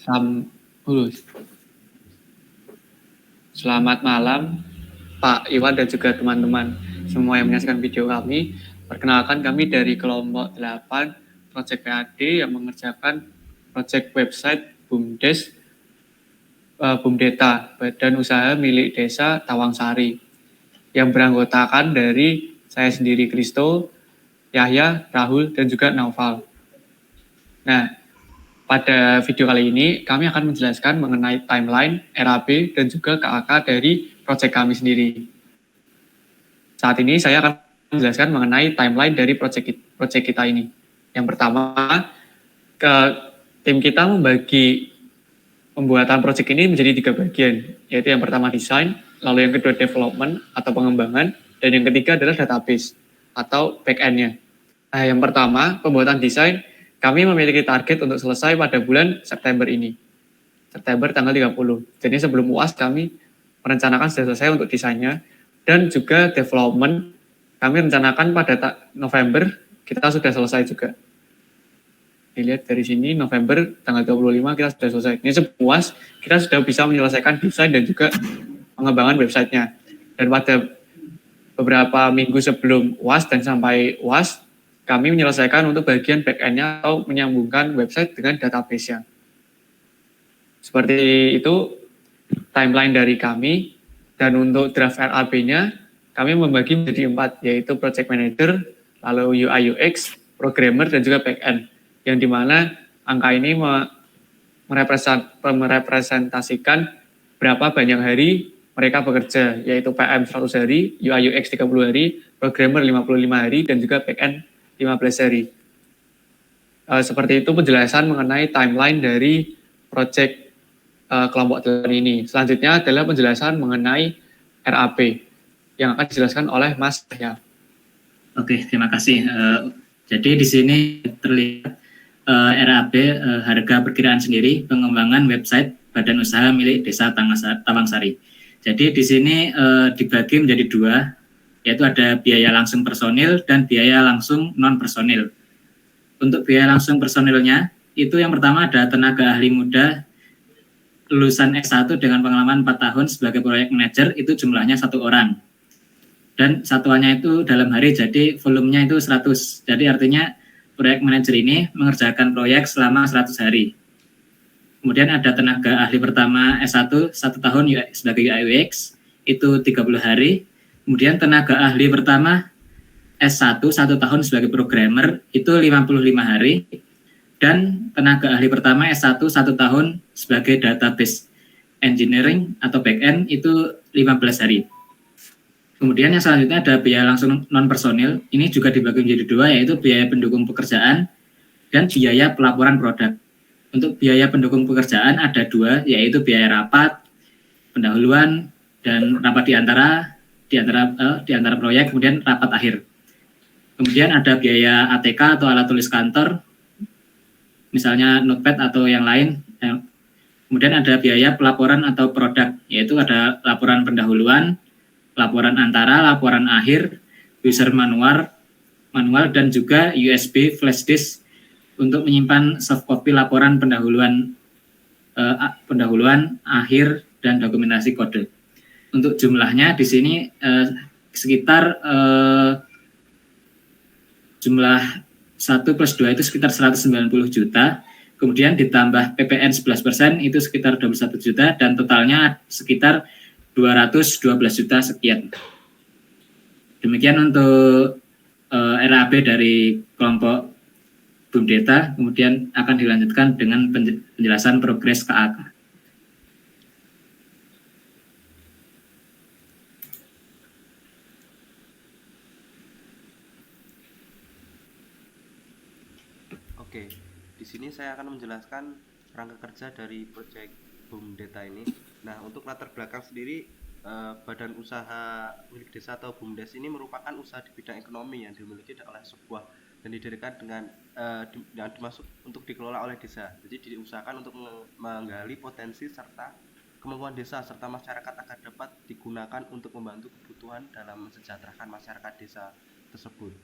Halo. Selamat malam, Pak Iwan dan juga teman-teman semua yang menyaksikan video kami. Perkenalkan, kami dari kelompok 8 Project PAD yang mengerjakan project website BUMDETA, Badan Usaha Milik Desa Tawangsari, yang beranggotakan dari saya sendiri Kristo, Yahya, Rahul, dan juga Naufal. Nah, pada video kali ini kami akan menjelaskan mengenai timeline, RAB, dan juga KAK dari proyek kami sendiri. Saat ini saya akan menjelaskan mengenai timeline dari proyek kita ini. Yang pertama, tim kita membagi pembuatan proyek ini menjadi 3 bagian, yaitu yang pertama desain, lalu yang kedua development atau pengembangan, dan yang ketiga adalah database atau back-end-nya. Nah, yang pertama, pembuatan desain, kami memiliki target untuk selesai pada bulan September ini. September tanggal 30. Jadi sebelum UAS kami merencanakan sudah selesai untuk desainnya, dan juga development kami rencanakan pada November kita sudah selesai juga. Dilihat dari sini November tanggal 25 kita sudah selesai. Ini sebelum UAS kita sudah bisa menyelesaikan desain dan juga pengembangan websitenya. Dan pada beberapa minggu sebelum UAS dan sampai UAS kami menyelesaikan untuk bagian back-end-nya atau menyambungkan website dengan database-nya. Seperti itu timeline dari kami. Dan untuk draft RAB-nya kami membagi menjadi 4, yaitu project manager, lalu UI UX, programmer, dan juga back-end. Yang dimana angka ini merepresentasikan berapa banyak hari mereka bekerja, yaitu PM 100 hari, UI UX 30 hari, programmer 55 hari, dan juga back-end 15 hari. Seperti itu penjelasan mengenai timeline dari project kelompok 8 ini. Selanjutnya adalah penjelasan mengenai RAB yang akan dijelaskan oleh Mas Yahya. Oke, terima kasih. Jadi di sini terlihat RAB harga perkiraan sendiri pengembangan website Badan Usaha Milik Desa Tawangsari. Jadi di sini dibagi menjadi 2, yaitu ada biaya langsung personil dan biaya langsung non personil. Untuk biaya langsung personilnya itu yang pertama ada tenaga ahli muda lulusan S1 dengan pengalaman 4 tahun sebagai proyek manajer, itu jumlahnya 1 orang. Dan satuannya itu dalam hari, jadi volumenya itu 100. Jadi artinya proyek manajer ini mengerjakan proyek selama 100 hari. Kemudian ada tenaga ahli pertama S1 1 tahun sebagai UI UX, itu 30 hari. Kemudian tenaga ahli pertama S1 1 tahun sebagai programmer, itu 55 hari. Dan tenaga ahli pertama S1 1 tahun sebagai database engineering atau back-end, itu 15 hari. Kemudian yang selanjutnya ada biaya langsung non-personil. Ini juga dibagi menjadi 2, yaitu biaya pendukung pekerjaan dan biaya pelaporan produk. Untuk biaya pendukung pekerjaan ada 2, yaitu biaya rapat, pendahuluan, dan rapat di antara proyek, kemudian rapat akhir. Kemudian ada biaya ATK atau alat tulis kantor, misalnya notepad atau yang lain. Kemudian ada biaya pelaporan atau produk, yaitu ada laporan pendahuluan, laporan antara, laporan akhir, user manual, dan juga USB flash disk untuk menyimpan soft copy laporan pendahuluan akhir dan dokumentasi kode. Untuk jumlahnya di sini sekitar jumlah 1 plus 2 itu sekitar 190 juta, kemudian ditambah PPN 11% itu sekitar 21 juta, dan totalnya sekitar 212 juta sekian. Demikian untuk RAB dari kelompok BUMDETA, kemudian akan dilanjutkan dengan penjelasan progres KAK. Oke, di sini saya akan menjelaskan rangka kerja dari proyek BUMDETA ini. Nah, untuk latar belakang sendiri, Badan Usaha Milik Desa atau BUMDes ini merupakan usaha di bidang ekonomi yang dimiliki oleh sebuah dan didirikan dengan yang dimaksud untuk dikelola oleh desa. Jadi diusahakan untuk menggali potensi serta kemampuan desa serta masyarakat agar dapat digunakan untuk membantu kebutuhan dalam mensejahterakan masyarakat desa tersebut.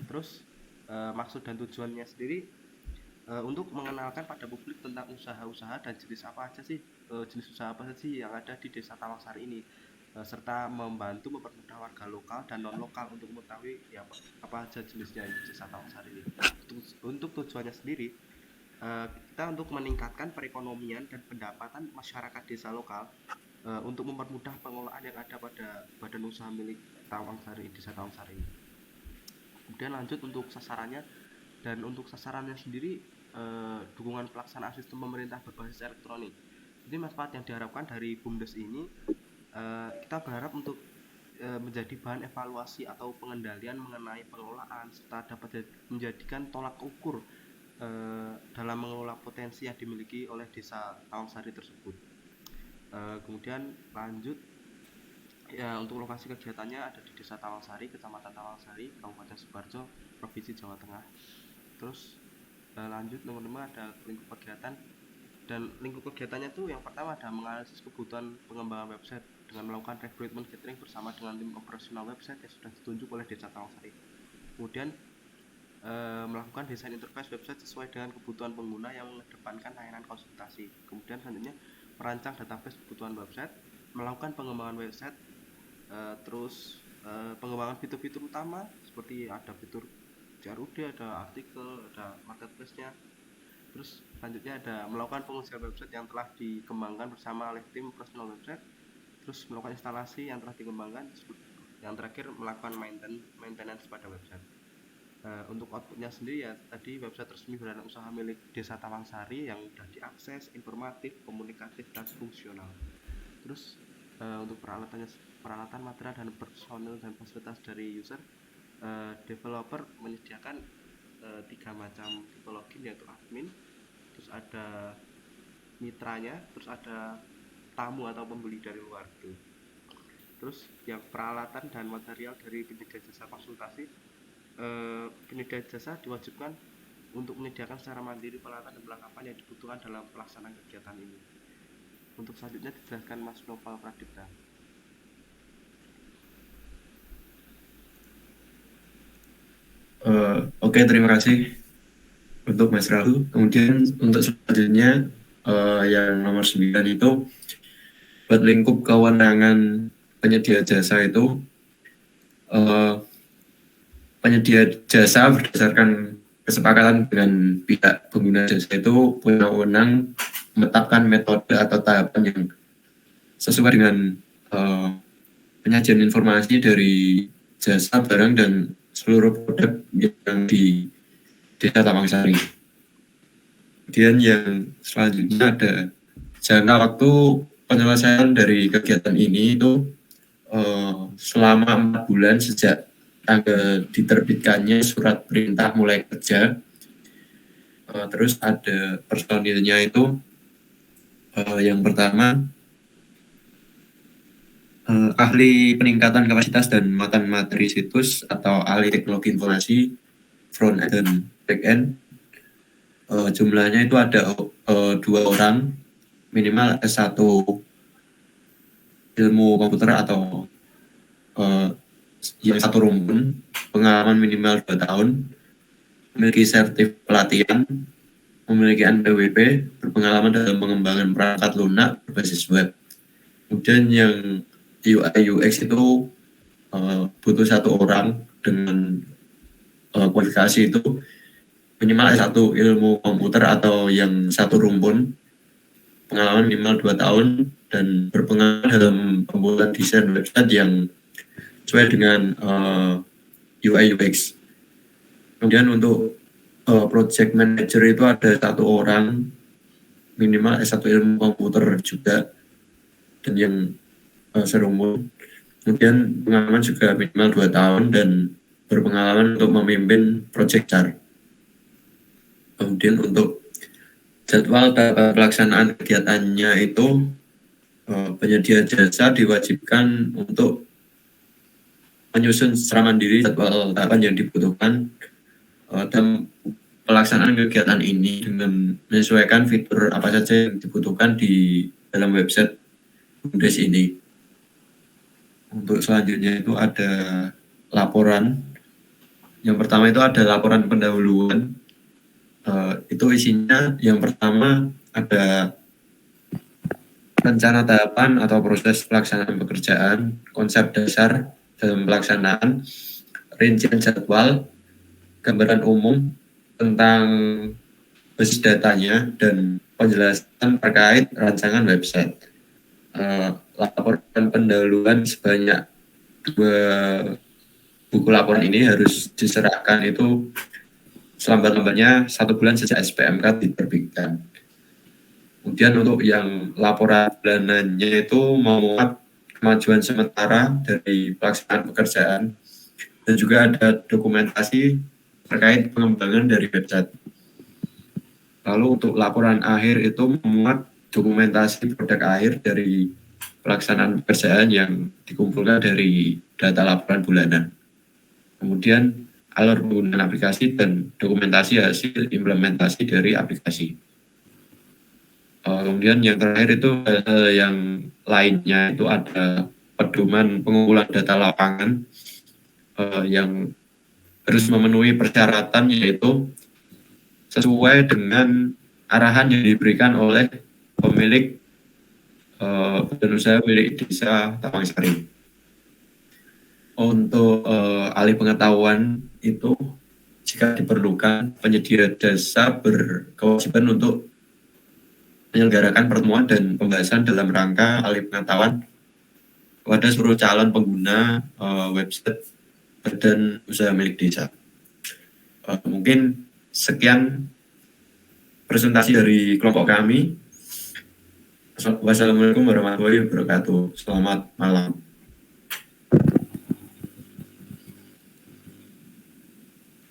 Terus maksud dan tujuannya sendiri, untuk mengenalkan pada publik tentang usaha-usaha dan jenis apa aja sih jenis usaha apa sih yang ada di Desa Tawangsari ini, serta membantu mempermudah warga lokal dan non lokal untuk mengetahui ya apa aja jenisnya di Desa Tawangsari ini. Untuk tujuannya sendiri, kita untuk meningkatkan perekonomian dan pendapatan masyarakat desa lokal, untuk mempermudah pengelolaan yang ada pada badan usaha milik Tawangsari, Desa Tawangsari. Kemudian lanjut untuk sasarannya, dan untuk sasarannya sendiri, dukungan pelaksanaan sistem pemerintah berbasis elektronik. Jadi manfaat yang diharapkan dari BUMDes ini, kita berharap untuk menjadi bahan evaluasi atau pengendalian mengenai pengelolaan serta dapat menjadikan tolak ukur dalam mengelola potensi yang dimiliki oleh Desa Tawangsari tersebut. Kemudian lanjut ya, untuk lokasi kegiatannya ada di Desa Tawangsari, Kecamatan Tawangsari, Kabupaten Sidoarjo, Provinsi Jawa Tengah. Terus lanjut nomor 5 ada lingkup kegiatan, dan lingkup kegiatannya tuh yang pertama ada menganalisis kebutuhan pengembangan website dengan melakukan recruitment gathering bersama dengan tim operasional website yang sudah ditunjuk oleh Desa Tawangsari. Kemudian melakukan desain interface website sesuai dengan kebutuhan pengguna yang mengedepankan layanan konsultasi. Kemudian selanjutnya merancang database kebutuhan website, melakukan pengembangan website, terus pengembangan fitur-fitur utama seperti ada fitur CRUD, ada artikel, ada marketplace-nya. Terus selanjutnya ada melakukan pengisian website yang telah dikembangkan bersama oleh tim personal website, terus melakukan instalasi yang telah dikembangkan, yang terakhir melakukan maintenance pada website. Untuk outputnya sendiri ya tadi website resmi badan usaha milik Desa Tawangsari yang sudah diakses, informatif, komunikatif, dan fungsional. Terus untuk peralatan material dan personil dan fasilitas dari user, developer menyediakan 3 macam tipe login, yaitu admin, terus ada mitranya, terus ada tamu atau pembeli dari luar itu. Terus yang peralatan dan material dari penyedia jasa konsultasi, penyedia jasa diwajibkan untuk menyediakan secara mandiri peralatan dan perlengkapan yang dibutuhkan dalam pelaksanaan kegiatan ini. Untuk selanjutnya dijelaskan Mas Noval Pradipta. Oke, terima kasih untuk Mas Rahul. Kemudian untuk selanjutnya yang nomor 9 itu buat lingkup kewenangan penyedia jasa itu, penyedia jasa berdasarkan kesepakatan dengan pihak pengguna jasa itu punya wewenang menetapkan metode atau tahapan yang sesuai dengan penyajian informasi dari jasa, barang, dan seluruh produk yang di Desa Tawangsari. Kemudian yang selanjutnya ada jangka waktu penyelesaian dari kegiatan ini itu selama 4 bulan sejak tanggal diterbitkannya surat perintah mulai kerja. Terus ada personilnya itu yang pertama ahli peningkatan kapasitas dan muatan materi situs atau ahli teknologi informasi front end dan back end. Jumlahnya itu ada 2 orang, minimal S1 ilmu komputer atau yang satu rumpun, pengalaman minimal 2 tahun, memiliki sertif pelatihan, memiliki NPWP, berpengalaman dalam pengembangan perangkat lunak berbasis web. Kemudian yang UI UX itu butuh 1 orang dengan kualifikasi itu minimal S1 ilmu komputer atau yang satu rumpun, pengalaman minimal 2 tahun, dan berpengalaman dalam pembuatan desain website yang sesuai dengan UI UX. Kemudian untuk project manager itu ada 1 orang, minimal S1 ilmu komputer juga, dan yang serumpun. Kemudian pengalaman juga minimal 2 tahun dan berpengalaman untuk memimpin project chart. Kemudian untuk jadwal pelaksanaan kegiatannya itu penyedia jasa diwajibkan untuk menyusun secara mandiri jadwal tahapan yang dibutuhkan dan pelaksanaan kegiatan ini dengan menyesuaikan fitur apa saja yang dibutuhkan di dalam website BUMDes ini. Untuk selanjutnya itu ada laporan. Yang pertama itu ada laporan pendahuluan. Itu isinya yang pertama ada rencana tahapan atau proses pelaksanaan pekerjaan, konsep dasar dalam pelaksanaan, rincian jadwal, gambaran umum tentang basis datanya, dan penjelasan terkait rancangan website. Laporan pendahuluan sebanyak 2 buku laporan ini harus diserahkan itu selambat-lambatnya 1 bulan sejak SPMK diterbitkan. Kemudian untuk yang laporan bulanannya itu memuat kemajuan sementara dari pelaksanaan pekerjaan dan juga ada dokumentasi terkait pengembangan dari website. Lalu untuk laporan akhir itu memuat dokumentasi produk akhir dari pelaksanaan pekerjaan yang dikumpulkan dari data laporan bulanan. Kemudian alur penggunaan aplikasi dan dokumentasi hasil implementasi dari aplikasi. Kemudian yang terakhir itu yang lainnya itu ada pedoman pengumpulan data lapangan yang harus memenuhi persyaratan, yaitu sesuai dengan arahan yang diberikan oleh pemilik badan usaha milik Desa Tawangsari. Untuk alih pengetahuan itu, jika diperlukan, penyedia jasa berkewajiban untuk menyelenggarakan pertemuan dan pembahasan dalam rangka alih pengetahuan kepada seluruh calon pengguna website badan usaha milik desa. Mungkin sekian presentasi dari kelompok kami. Wassalamualaikum warahmatullahi wabarakatuh. Selamat malam.